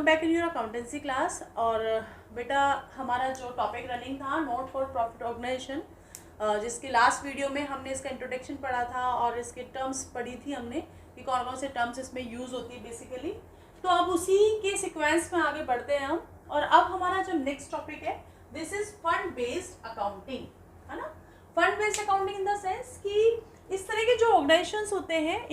Welcome back in your accountancy class. और बेटा हमारा जो टॉपिक रनिंग था नोट फॉर प्रॉफिट ऑर्गेनाइजेशन, जिसकी लास्ट वीडियो में हमने इसका इंट्रोडक्शन पढ़ा था और इसके टर्म्स पढ़ी थी हमने कि कौन कौन से टर्म्स इसमें यूज़ होती है बेसिकली। तो अब उसी के सिक्वेंस में आगे बढ़ते हैं हम। और अब हमारा जो नेक्स्ट टॉपिक है this is fund based accounting, है ना। Fund based accounting in the sense कि इस तरह के जो ऑर्गेनाइजेशंस होते हैं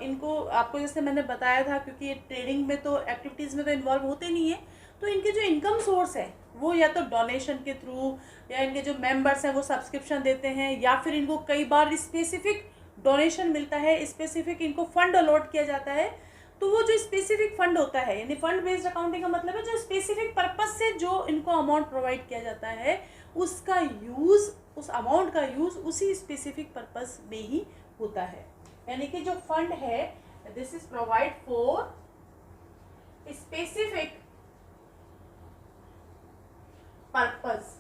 इनको आपको जैसे मैंने बताया था, क्योंकि ये ट्रेडिंग में तो एक्टिविटीज़ में तो इन्वॉल्व होते नहीं है, तो इनके जो इनकम सोर्स है वो या तो डोनेशन के थ्रू, या इनके जो मेंबर्स हैं वो सब्सक्रिप्शन देते हैं, या फिर इनको कई बार स्पेसिफिक डोनेशन मिलता है, स्पेसिफिक इनको फंड अलॉट किया जाता है। तो वो जो स्पेसिफिक फंड होता है, यानी फंड बेस्ड अकाउंटिंग का मतलब है जो स्पेसिफिक पर्पस से जो इनको अमाउंट प्रोवाइड किया जाता है उसका यूज़, उस अमाउंट का यूज़ उसी स्पेसिफिक पर्पस में ही होता है। यानी कि जो फंड है this is provide for specific purpose.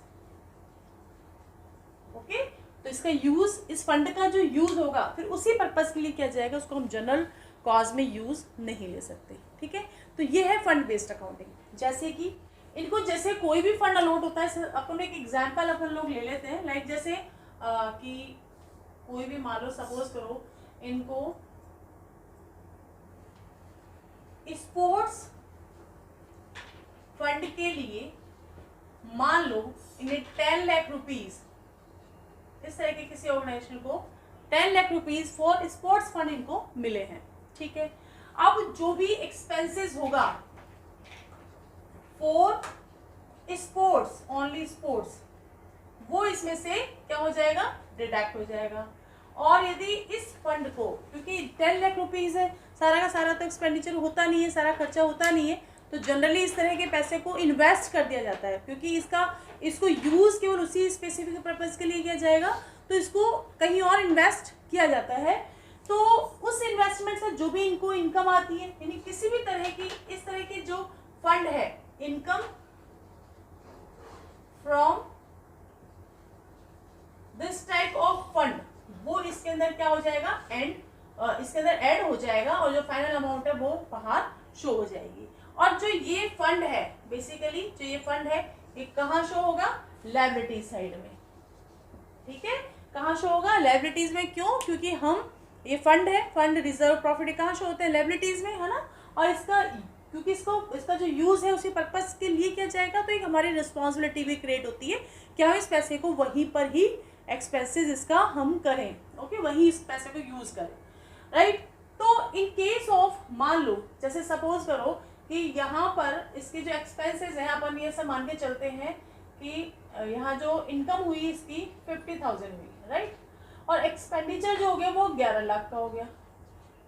Okay, तो इसका यूज, इस फंड का जो यूज होगा फिर उसी पर्पस के लिए किया जाएगा, उसको हम जनरल कॉज में यूज नहीं ले सकते। ठीक है, तो ये है फंड बेस्ड अकाउंटिंग। जैसे कि इनको, जैसे कोई भी फंड अलॉट होता है, अपन एक एग्जांपल अपन लोग ले लेते हैं, लाइक जैसे कि कोई भी मान लो, सपोज करो इनको स्पोर्ट्स फंड के लिए मान लो इन्हें 10 लाख रुपीज, इस तरह के किसी ऑर्गेनाइजेशन को 10 lakh rupees for sports fund इनको मिले हैं। ठीक है, अब जो भी एक्सपेंसेस होगा फॉर स्पोर्ट्स, ओनली स्पोर्ट्स, वो इसमें से क्या हो जाएगा, डिडक्ट हो जाएगा। और यदि इस फंड को, क्योंकि 10 लाख रुपीज है, सारा का सारा तो एक्सपेंडिचर होता नहीं है, सारा खर्चा होता नहीं है, तो जनरली इस तरह के पैसे को इन्वेस्ट कर दिया जाता है, क्योंकि इसको यूज केवल उसी स्पेसिफिक पर्पज के लिए किया जाएगा, तो इसको कहीं और इन्वेस्ट किया जाता है। तो उस इन्वेस्टमेंट से जो भी इनको इनकम आती है, यानी किसी भी तरह की इस तरह की जो फंड है, income from this type of fund, वो इसके अंदर क्या हो जाएगा, इसके अंदर ऐड हो जाएगा, और जो फाइनल अमाउंट है वो बाहर शो हो जाएगी। और जो ये फंड है, बेसिकली जो ये फंड है, ये कहाँ शो होगा, लायबिलिटी साइड में। ठीक है, कहाँ शो होगा, लायबिलिटीज में। क्यों, क्योंकि हम, ये फंड है, फंड रिजर्व प्रॉफिट कहाँ शो होते हैं, लायबिलिटीज में, है ना। और क्योंकि इसका जो यूज है उसी पर्पस के लिए किया जाएगा, तो एक हमारी रिस्पॉन्सिबिलिटी भी क्रिएट होती है कि हम इस पैसे को वहीं पर ही एक्सपेंसेस इसका हम करें। ओके, वहीं इस पैसे को यूज करें, राइट। तो इन केस ऑफ, मान लो जैसे सपोज करो कि यहाँ पर इसके जो एक्सपेंसेस हैं, अपन ये सब मान के चलते हैं कि यहाँ जो इनकम हुई इसकी 50,000 हुई, राइट, और एक्सपेंडिचर जो हो गया वो 11 लाख का हो गया।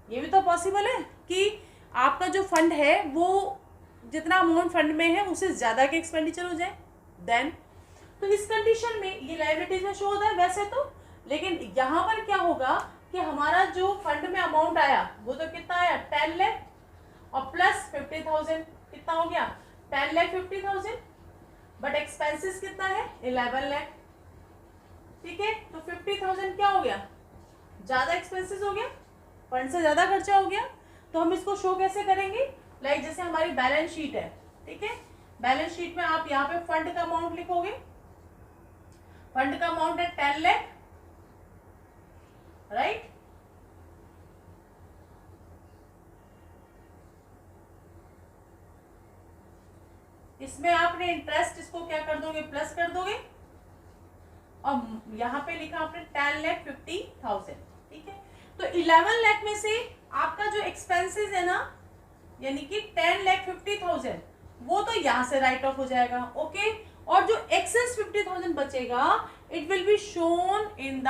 ये भी तो पॉसिबल है कि आपका जो फंड है वो जितना अमाउंट फंड में है उससे ज़्यादा के एक्सपेंडिचर हो जाए, देन तो इस कंडीशन में ये लायबिलिटीज में शो होता है वैसे तो, लेकिन यहाँ पर क्या होगा कि हमारा जो फंड में अमाउंट आया वो तो कितना आया, 10 लाख, और प्लस 50,000, कितना हो गया, 10 लाख 50,000, बट एक्सपेंसेस कितना है, 11 लाख। ठीक है, तो 50,000 क्या हो गया, ज्यादा एक्सपेंसेस हो गया, फंड से ज्यादा खर्चा हो गया। तो हम इसको शो कैसे करेंगे, लाइक जैसे हमारी बैलेंस शीट है, ठीक है, बैलेंस शीट में आप यहाँ पे फंड का अमाउंट लिखोगे, फंड का अमाउंट है 10 लाख, राइट। इसमें आपने इंटरेस्ट इसको क्या कर दोगे, प्लस कर दोगे, और यहाँ पे लिखा आपने 10 लाख 50,000। ठीक है, तो 11 लाख में से आपका जो एक्सपेंसेस है ना, यानी कि 10 लाख 50,000, वो तो यहाँ से राइट ऑफ हो जाएगा। ओके, और जो एक्सेस 50,000 बचेगा it will be shown in the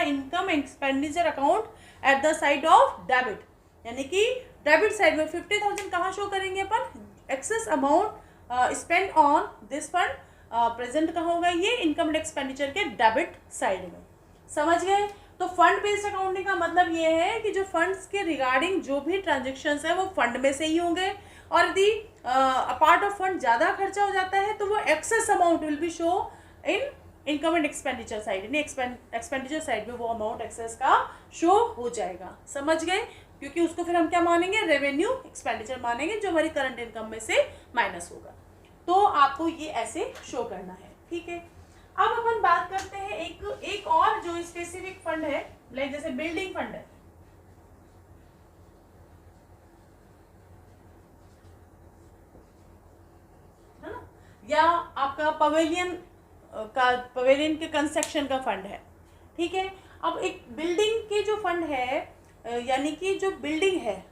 income expenditure account at the side of debit, यानी कि डेबिट साइड में 50,000 कहाँ शो करेंगे अपन, excess amount spend on this fund, present कहाँ होगा, ये इनकम एक्सपेंडिचर के डेबिट साइड में। समझ गए। तो फंड बेस्ड अकाउंटिंग का मतलब ये है कि जो फंड्स के रिगार्डिंग जो भी ट्रांजेक्शन्स है वो फंड में से ही होंगे, और यदि अपार्ट ऑफ फंड ज़्यादा खर्चा हो जाता है तो वो excess amount will be show in income and expenditure side, यानी एक्सपेंडिचर साइड में वो अमाउंट एक्सेस का शो हो जाएगा। समझ गए। क्योंकि उसको फिर हम क्या मानेंगे, रेवेन्यू एक्सपेंडिचर मानेंगे, जो हमारी करंट इनकम में से माइनस होगा। तो आपको ये ऐसे शो करना है, ठीक है। अब अपन बात करते हैं एक और जो स्पेसिफिक फंड है, लाइक जैसे बिल्डिंग फंड है ना, या आपका पवेलियन के कंस्ट्रक्शन का फंड है, ठीक है। अब एक बिल्डिंग के जो फंड है, यानी कि जो बिल्डिंग है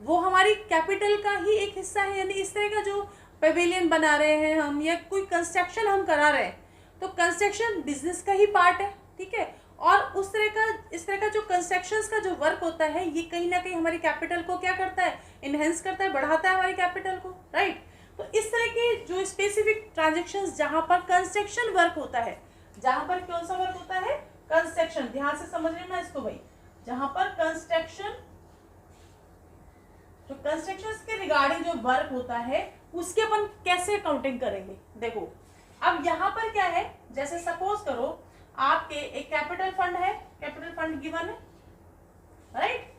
वो हमारी कैपिटल का ही एक हिस्सा है, यानी इस तरह का जो पवेलियन बना रहे हैं हम या कोई कंस्ट्रक्शन हम करा रहे हैं, तो कंस्ट्रक्शन बिजनेस का ही पार्ट है, ठीक है। और इस तरह का जो कंस्ट्रक्शंस का जो वर्क होता है, ये कहीं ना कहीं हमारी कैपिटल को क्या करता है, इनहेंस करता है, बढ़ाता है हमारी कैपिटल को, राइट। तो इस तरह के जो स्पेसिफिक ट्रांजेक्शन्स जहां पर कंस्ट्रक्शन वर्क होता है, जहां पर कौन सा वर्क होता है, कंस्ट्रक्शन, ध्यान से समझ लेना इसको भाई, जहां पर कंस्ट्रक्शन के रिगार्डिंग जो वर्क होता है उसके अपन कैसे अकाउंटिंग करेंगे। देखो अब यहाँ पर क्या है, जैसे सपोज करो आपके एक कैपिटल फंड है, कैपिटल फंड गिवन है, राइट,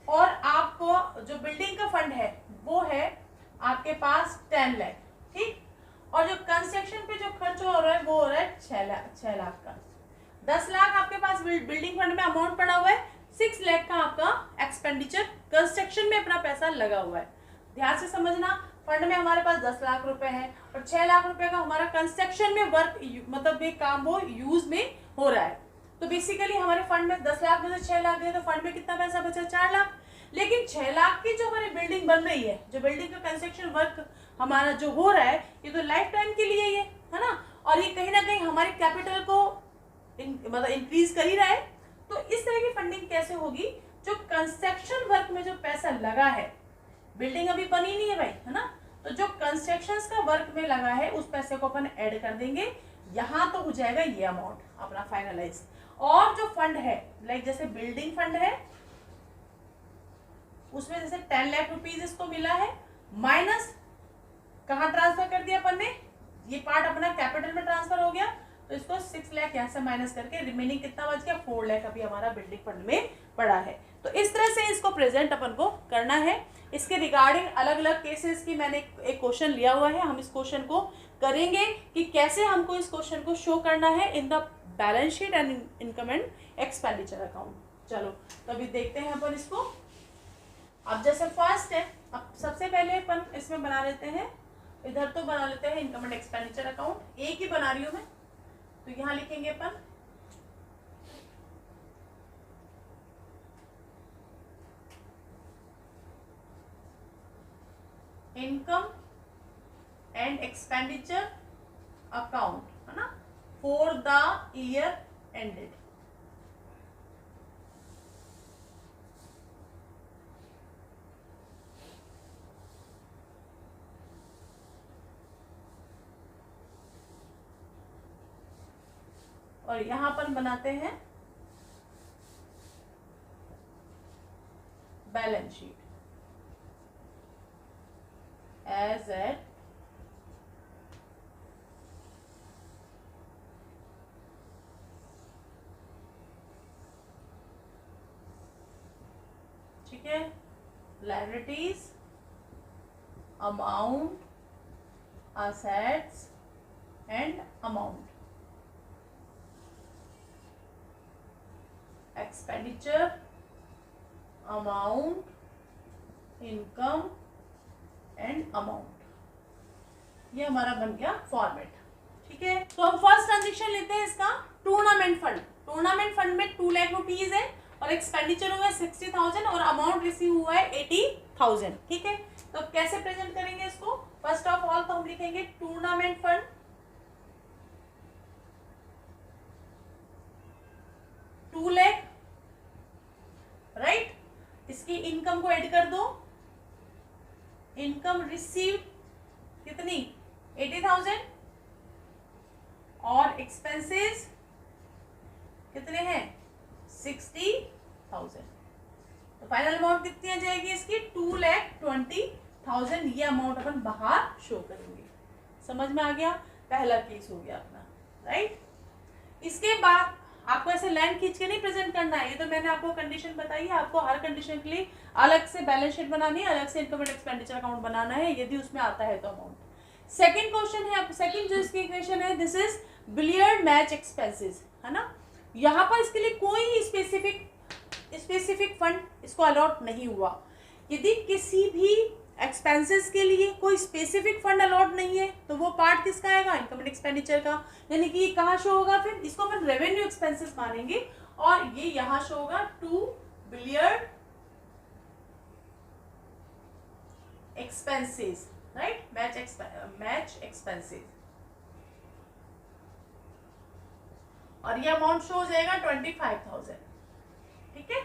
और आपको जो बिल्डिंग का फंड है वो है आपके पास 10 लाख, ठीक, और जो कंस्ट्रक्शन पे जो खर्च हो रहा है वो हो रहा है 6 लाख का। 10 लाख आपके पास बिल्डिंग फंड में अमाउंट पड़ा हुआ है, 6 लाख का आपका एक्सपेंडिचर कंस्ट्रक्शन में अपना पैसा लगा हुआ है। ध्यान से समझना, फंड में हमारे पास 10 लाख रुपए है और 6 लाख रुपए का हमारा कंस्ट्रक्शन में वर्क मतलब ये काम वो यूज में हो रहा है। तो बेसिकली हमारे फंड में 10 लाख में से 6 लाख गए तो फंड में कितना पैसा बचा, 4 लाख। लेकिन 6 लाख की जो हमारी बिल्डिंग बन रही है, जो बिल्डिंग का कंस्ट्रक्शन वर्क हमारा जो हो रहा है, ये तो लाइफ टाइम के लिए ये है ना, और ये कहीं ना कहीं हमारी कैपिटल को मतलब इंक्रीज कर ही रहा है। तो इस तरह की फंडिंग कैसे होगी, जो कंस्ट्रक्शन वर्क में जो पैसा लगा है, बिल्डिंग अभी बनी नहीं है भाई, है ना, तो जो कंस्ट्रक्शंस का वर्क में लगा है उस पैसे को अपन ऐड कर देंगे, यहाँ तो हो जाएगा ये अमाउंट अपना फाइनलाइज। और जो फंड है, लाइक जैसे बिल्डिंग फंड है, उसमें जैसे 10 लाख रुपीज इसको मिला है, माइनस कहाँ ट्रांसफर कर दिया अपन ने, ये पार्ट अपना कैपिटल में ट्रांसफर हो गया, तो इसको 6 लाख यहाँ से माइनस करके रिमेनिंग कितना बच गया, 4 लाख अभी हमारा बिल्डिंग फंड में पड़ा है। तो इस तरह से इसको प्रेजेंट अपन को करना है। इसके रिगार्डिंग अलग अलग केसेस की मैंने एक क्वेश्चन लिया हुआ है, हम इस क्वेश्चन को करेंगे कि कैसे हमको इस क्वेश्चन को शो करना है in the balance sheet and income and expenditure account. चलो तो अभी देखते हैं अपन इसको। अब जैसे फर्स्ट है, अब सबसे पहले अपन इसमें बना लेते हैं, इधर तो बना लेते हैं इनकम एंड एक्सपेंडिचर अकाउंट, एक ही बना रही हूँ मैं, तो यहाँ लिखेंगे अपन इनकम एंड एक्सपेंडिचर अकाउंट, है ना, फॉर द ईयर एंडेड। और यहां पर बनाते हैं बैलेंस शीट एज एट ठीक है, liabilities, amount, assets and amount, expenditure, amount, income and amount, ये हमारा बन गया फॉर्मेट। ठीक है, तो हम फर्स्ट ट्रांजेक्शन लेते हैं इसका टूर्नामेंट फंड। टूर्नामेंट फंड में 2 लाख रुपीज है और एक्सपेंडिचर हुआ है 60,000 और अमाउंट रिसीव हुआ है 80,000। ठीक है, तो कैसे प्रेजेंट करेंगे इसको, फर्स्ट ऑफ ऑल तो हम लिखेंगे tournament fund, two lakh, right, इसकी इनकम को ऐड कर दो, इनकम रिसीव कितनी 80,000 और एक्सपेंसेस कितने हैं 60,000। तो फाइनल अमाउंट कितनी आ जाएगी इसकी 2,20,000। ये अमाउंट अपन बाहर शो करेंगे। समझ में आ गया, पहला केस हो गया अपना, राइट। इसके बाद आपको ऐसे लाइन खींच के नहीं प्रेजेंट करना है, ये तो मैंने आपको कंडीशन बताई है, आपको हर कंडीशन के लिए अलग से बैलेंस शीट बनानी है, अलग से इनकम एंड एक्सपेंडिचर अकाउंट बनाना है, यदि उसमें आता है तो अमाउंट। सेकंड क्वेश्चन है, सेकंड जो इसकी इक्वेशन है, this is billiard match expenses, है ना। यहाँ पर इसके लिए कोई स्पेसिफिक फंड इसको अलॉट नहीं हुआ। यदि किसी भी एक्सपेंसेस के लिए कोई स्पेसिफिक फंड अलॉट नहीं है तो वो पार्ट किसका आएगा, इनकम एंड एक्सपेंडिचर का, यानी कि कहाँ शो होगा, फिर इसको अपन रेवेन्यू एक्सपेंसेस मानेंगे और ये यहाँ शो होगा to billiard expenses, right, match expenses, और ये अमाउंट शो हो जाएगा 25,000, ठीक है।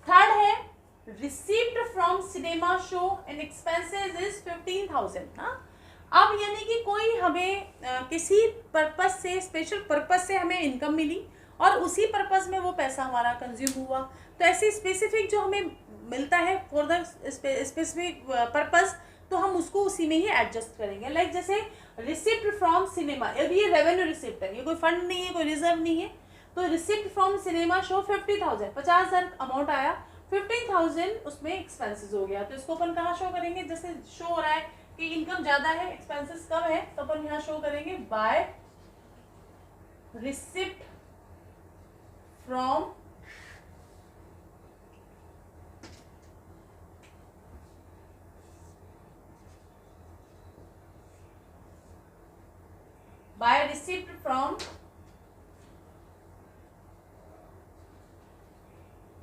थर्ड है received from cinema show and expenses is 15,000, हाँ। अब यानी कि कोई हमें किसी पर्पस से, स्पेशल पर्पस से हमें इनकम मिली और उसी पर्पस में वो पैसा हमारा कंज्यूम हुआ, तो ऐसे स्पेसिफिक जो हमें मिलता है फॉर द स्पेसिफिक पर्पस, तो हम उसको उसी में ही एडजस्ट करेंगे। लाइक जैसे रिसिप्ट फ्रॉम सिनेमा, अब ये रेवेन्यू रिसिप्ट है, ये कोई फंड नहीं है, कोई रिजर्व नहीं है, तो receipt from cinema show 50,000, 50,000 amount आया, 15,000 उसमें एक्सपेंसेस हो गया, तो इसको अपन कहाँ शो करेंगे, जैसे शो हो रहा है कि इनकम ज्यादा है एक्सपेंसेस कम है, तो अपन यहाँ शो करेंगे बाय रिसिप्ट फ्रॉम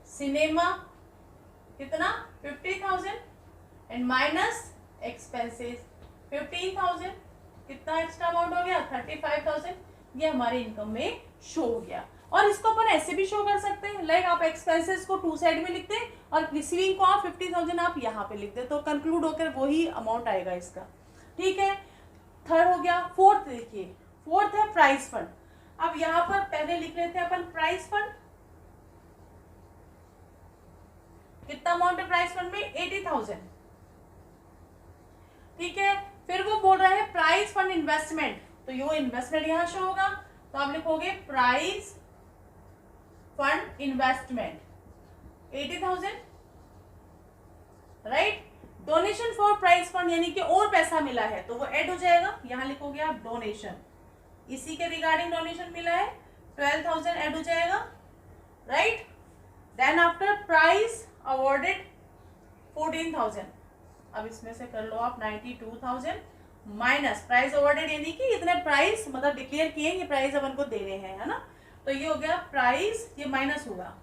सिनेमा कितना 50,000 एंड माइनस एक्सपेंसेस 15,000, कितना एक्स्ट्रा अमाउंट हो गया 35,000, ये हमारी इनकम में शो हो गया। और इसको अपन ऐसे भी शो कर सकते हैं, लाइक आप एक्सपेंसेस को टू साइड में लिखते हैं और रिसीविंग को आप 50,000 आप यहाँ पे लिखते हैं, तो कंक्लूड होकर वही अमाउंट आएगा इसका, ठीक है। थर्ड हो गया। फोर्थ देखिए, फोर्थ है प्राइस फंड। अब यहाँ पर पहले लिख लेते हैं अपन प्राइस फंड, कितना अमाउंट है प्राइस फंड में 80,000, ठीक है। फिर वो बोल रहा है प्राइस फंड इन्वेस्टमेंट, तो ये इन्वेस्टमेंट यहाँ शो होगा, तो आप लिखोगे price fund investment 80,000, right. Donation for price fund यानी कि और पैसा मिला है तो वो ऐड हो जाएगा, यहाँ लिखोगे आप डोनेशन, इसी के रिगार्डिंग डोनेशन मिला है 12,000 ऐड हो जाएगा, right. Then after prize awarded 14,000, अब इसमें से कर लो आप 92,000 माइनस प्राइस अवॉर्डेड यानी कि इतने प्राइस मतलब डिक्लेयर किए, ये प्राइस अपन को दे रहे हैं, है ना, तो ये हो गया प्राइस, ये माइनस होगा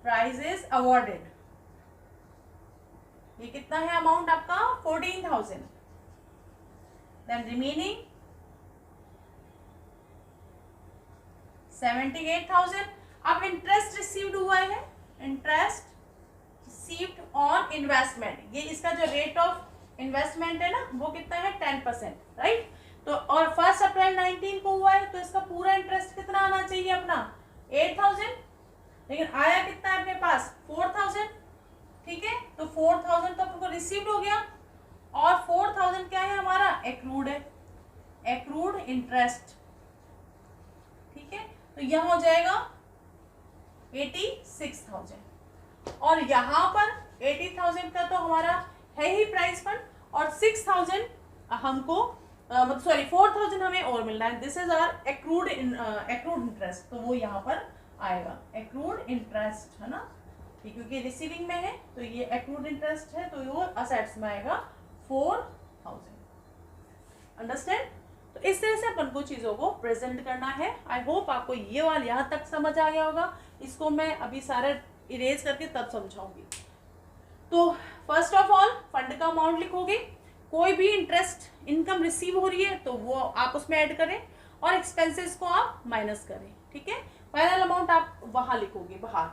प्राइस इज अवॉर्डेड, ये कितना है अमाउंट आपका 14,000, देन रिमेनिंग 78,000। अब इंटरेस्ट रिसीव्ड हुआ है, इंटरेस्ट रिसीव्ड ऑन इन्वेस्टमेंट, ये इसका जो रेट ऑफ इन्वेस्टमेंट है ना वो कितना है 10%, राइट। तो और 1 अप्रैल 19 को हुआ है, तो इसका पूरा इंटरेस्ट कितना आना चाहिए अपना 8,000, लेकिन आया कितना है अपने पास 4,000, ठीक है। तो 4,000 तो आपको रिसीव्ड हो गया और 4,000 क्या है हमारा एक्रूड है, एक्रूड इंटरेस्ट, ठीक है। तो यह हो जाएगा 86,000 और यहाँ पर 80,000 का तो हमारा है ही प्राइस फंड और 6,000 हमको सॉरी 4,000 हमें और मिलना है, this is our accrued interest, तो वो यहाँ पर आएगा एक्रूड इंटरेस्ट, है ना, क्योंकि रिसीविंग में है तो ये एक्रूड इंटरेस्ट है, तो वो असेट्स में आएगा 4,000, अंडरस्टैंड। तो इस तरह से अपन को चीज़ों को प्रेजेंट करना है। आई होप आपको ये वाला यहाँ तक समझ आ गया होगा, इसको मैं अभी सारा इरेज करके तब समझाऊंगी। तो फर्स्ट ऑफ ऑल फंड का अमाउंट लिखोगे, कोई भी इंटरेस्ट इनकम रिसीव हो रही है तो वो आप उसमें ऐड करें और एक्सपेंसेस को आप माइनस करें, ठीक है। फाइनल अमाउंट आप वहाँ लिखोगे बाहर।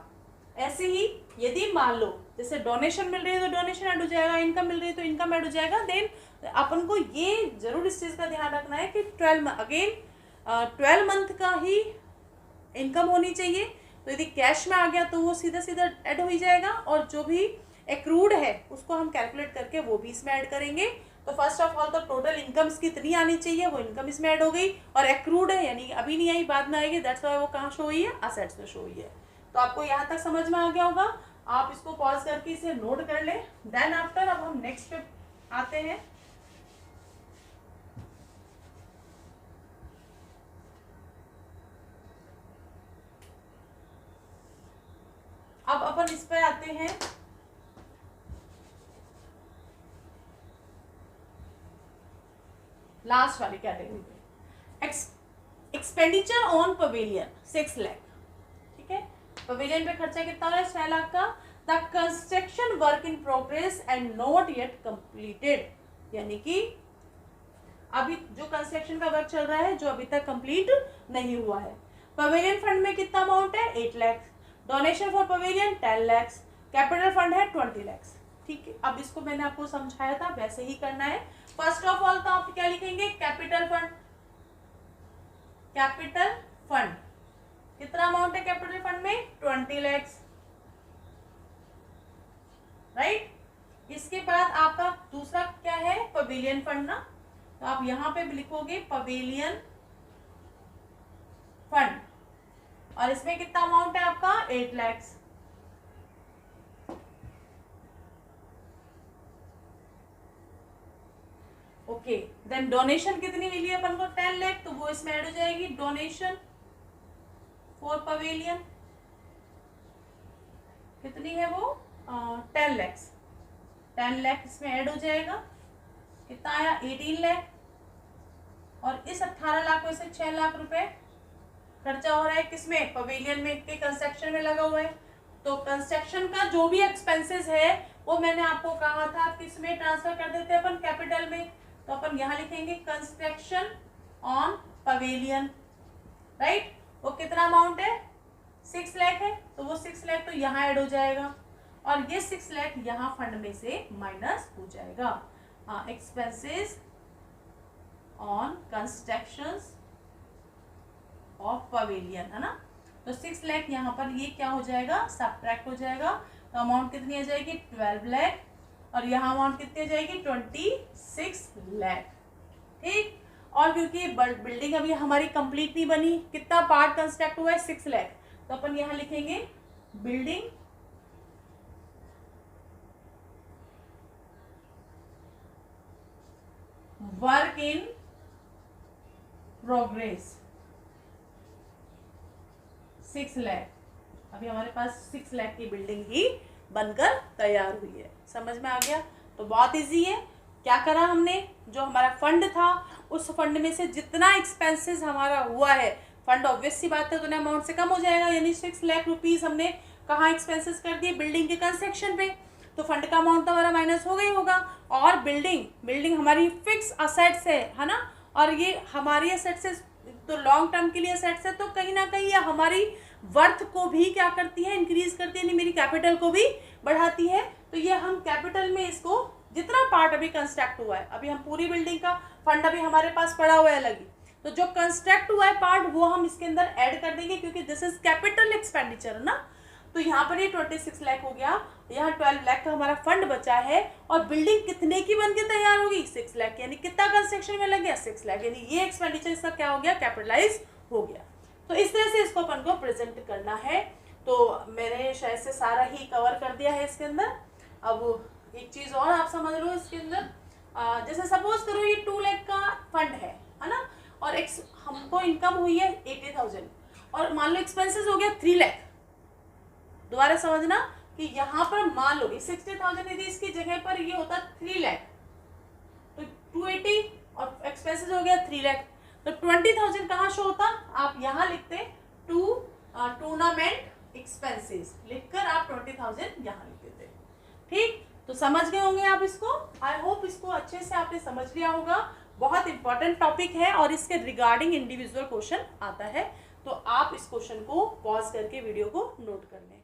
ऐसे ही यदि मान लो जैसे डोनेशन मिल रही है तो डोनेशन ऐड हो जाएगा, इनकम मिल रही है तो इनकम ऐड हो जाएगा। देन अपन को ये जरूर इस चीज़ का ध्यान रखना है कि 12 मंथ का ही इनकम होनी चाहिए, तो यदि कैश में आ गया तो वो सीधा सीधा ऐड हो ही जाएगा और जो भी एक्रूड है उसको हम कैलकुलेट करके वो भी इसमें ऐड करेंगे, तो फर्स्ट ऑफ ऑल तो टोटल इनकम्स कितनी आनी चाहिए वो इनकम इसमें ऐड हो गई, और एक्रूड है यानी अभी नहीं आई बाद में आएगी, दैट्स व्हाई वो कहाँ शो हुई है, असेट्स में शो हुई है। तो आपको यहाँ तक समझ में आ गया होगा, आप इसको पॉज करके इसे नोट कर ले। देन आफ्टर अब हम नेक्स्ट पे आते हैं। अब अपन इस पे आते हैं लास्ट वाली कैटेगरी पे, एक्सपेंडिचर ऑन पवेलियन 6 लाख। ठीक है, पवेलियन पे खर्चा कितना हो रहा है, 6 लाख का। The construction work in progress and not yet completed, यानी कि अभी जो कंस्ट्रक्शन का वर्क चल रहा है जो अभी तक कंप्लीट नहीं हुआ है। पवेलियन फंड में कितना अमाउंट है, 8 lakh. Donation for pavilion 10 lakh. Capital fund है 20 लाख। ठीक है, अब इसको मैंने आपको समझाया था वैसे ही करना है। फर्स्ट ऑफ ऑल तो आप क्या लिखेंगे, कैपिटल फंड। कैपिटल फंड कितना अमाउंट है कैपिटल फंड में, 20 लाख, राइट। इसके बाद आपका दूसरा क्या है, पवेलियन फंड ना, तो आप यहां पे लिखोगे पवेलियन फंड, और इसमें कितना अमाउंट है आपका, 8 लाख। ओके, देन डोनेशन कितनी मिली है अपन को, 10 लाख, तो वो इसमें ऐड हो जाएगी। डोनेशन फॉर पवेलियन कितनी है वो, 10 लाख। 10 लाख इसमें ऐड हो जाएगा। कितना आया, 18 लाख। और इस 18 लाख में से 6 लाख रुपए खर्चा हो रहा है किसमें, पवेलियन में के कंस्ट्रक्शन में लगा हुआ है। तो कंस्ट्रक्शन का जो भी एक्सपेंसेस है वो मैंने आपको कहा था किसमें ट्रांसफर कर देते हैं अपन, कैपिटल में। तो अपन यहाँ लिखेंगे कंस्ट्रक्शन ऑन पवेलियन, राइट। वो कितना अमाउंट है, 6 लाख है, तो वो 6 लाख तो यहाँ ऐड हो जाएगा, और ये 6 लाख यहाँ फंड में से माइनस हो जाएगा। हाँ, expenses on constructions of pavilion, है ना। तो 6 लाख यहाँ पर ये क्या हो जाएगा, सब्ट्रैक्ट हो जाएगा। तो अमाउंट कितनी आ जाएगी, 12 लाख, और यहाँ अमाउंट कितनी आ जाएगी, 26 लाख। ठीक, और क्योंकि बिल्डिंग अभी हमारी कंप्लीट नहीं बनी, कितना पार्ट कंस्ट्रक्ट हुआ है, 6 लाख, तो अपन यहाँ लिखेंगे building work in progress 6 lakh. अभी हमारे पास 6 लाख की बिल्डिंग ही बनकर तैयार हुई है। समझ में आ गया, तो बहुत इजी है। क्या करा हमने, जो हमारा फंड था उस फंड में से जितना एक्सपेंसेस हमारा हुआ है, फंड ऑब्वियस सी बात है उतने अमाउंट से कम हो जाएगा, यानी 6 लाख रुपीस हमने कहाँ एक्सपेंसेस कर दिए, बिल्डिंग के कंस्ट्रक्शन पे। तो फंड का अमाउंट तो हमारा माइनस हो गई होगा। और बिल्डिंग हमारी फिक्स असेट्स है ना, और ये हमारी असेट्स है तो लॉन्ग टर्म के लिए असेट्स है, तो कहीं ना कहीं ये हमारी वर्थ को भी क्या करती है, इंक्रीज करती है, यानी मेरी कैपिटल को भी बढ़ाती है। तो ये हम कैपिटल में इसको जितना पार्ट अभी कंस्ट्रक्ट हुआ है, अभी हम पूरी बिल्डिंग का फंड अभी हमारे पास पड़ा हुआ है अलग ही, तो जो कंस्ट्रक्ट हुआ है पार्ट वो हम इसके अंदर ऐड कर देंगे, क्योंकि दिस इज कैपिटल एक्सपेंडिचर है ना। तो यहाँ पर ये 26 लाख हो गया, यहाँ 12 लाख का हमारा फंड बचा है, और बिल्डिंग कितने की बनके तैयार होगी, 6 लाख, यानी कितना कंस्ट्रक्शन में लग गया, 6 लाख, यानी ये एक्सपेंडिचर इसका क्या हो गया, कैपिटलाइज हो गया। तो इस तरह से इसको अपन को प्रेजेंट करना है। तो मैंने शायद से सारा ही कवर कर दिया है इसके अंदर। अब एक चीज और आप समझ लो इसके अंदर, जैसे सपोज करो ये 2 लाख का फंड है ना, और हमको इनकम हुई है 80,000, और मान लो एक्सपेंसेस हो गया 3 लाख। दोबारा समझना कि यहाँ पर मान लो 60,000 यदि इसकी जगह पर ये होता 3 लाख, तो 280 और एक्सपेंसेस हो गया 3 लाख, तो 20,000 कहाँ शो होता, आप यहाँ लिखते टूर्नामेंट एक्सपेंसेस लिखकर आप 20,000 यहाँ लिख देते। ठीक, तो समझ गए होंगे आप इसको। आई होप इसको अच्छे से आपने समझ लिया होगा। बहुत इंपॉर्टेंट टॉपिक है और इसके रिगार्डिंग इंडिविजुअल क्वेश्चन आता है, तो आप इस क्वेश्चन को पॉज करके वीडियो को नोट कर लें।